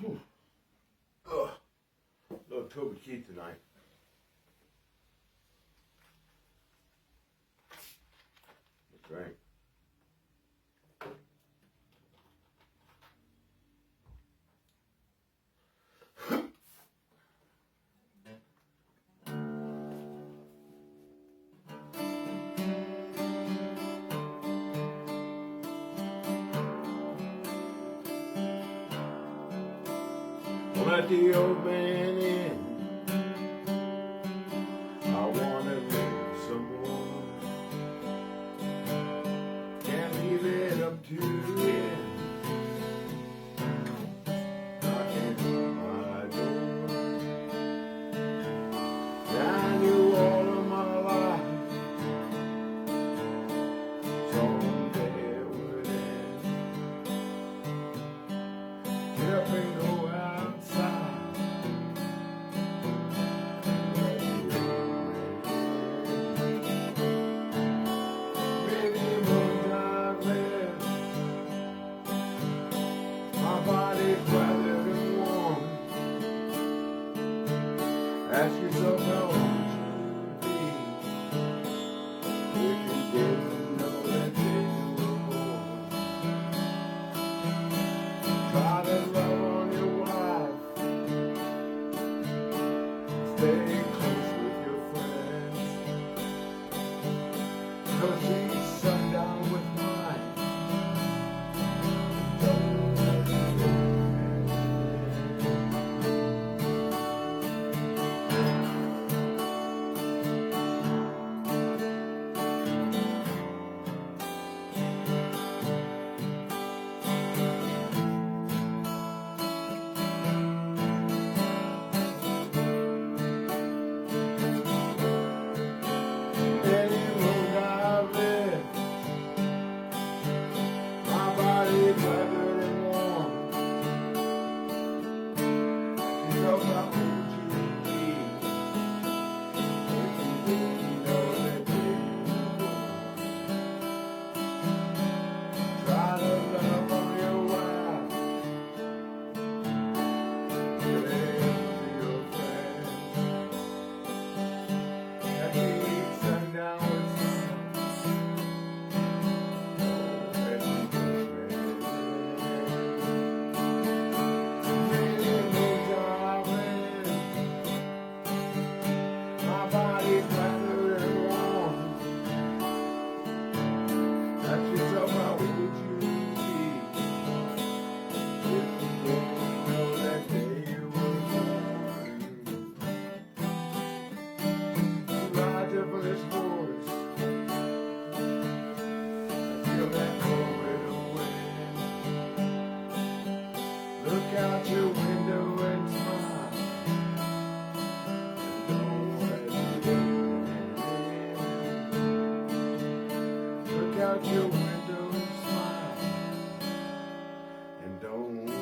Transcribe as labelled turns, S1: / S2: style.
S1: Whew. Ugh. Little Toby Keith tonight. That's right. Let the old man in. I wanna live some more. Can't leave it up to him. Knocking my door. I knew all of my life someday it would end. Get up and go outside. Ask yourself how old you be if you didn't know that they were born. Try to love on your wife. Stay close with your friends. 'Cause he's sundown with mine. Don't let it go. Look out your window and smile. Don't let it in. Look out your window and smile. And don't